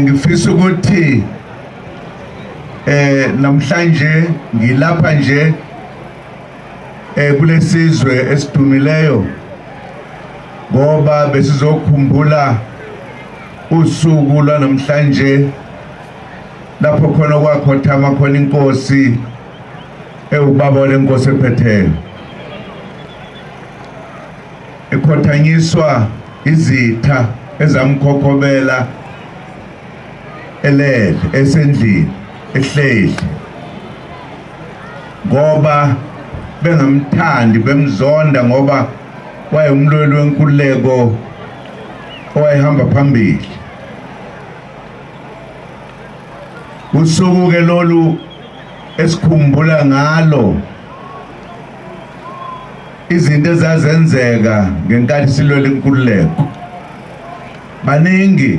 ngifisa ukuthi namhlanje ngilapha nje kulesizwe esidumileyo ngoba besizokhumbula usuku lwanamhlanje lapho khona kwakhothama khona iNkosi ubaba lenkosi ephetheyo ekhothanyiswa izitha ezamkhokhobela elele esendlini ehleli ngoba bengamthandi bemzonda ngoba wayemlweli wenkululeko owayehamba phambili. Usuku ke lolu esikhumbula ngalo izinto ezazenzeka ngenkathi silwela inkululeko. Baningi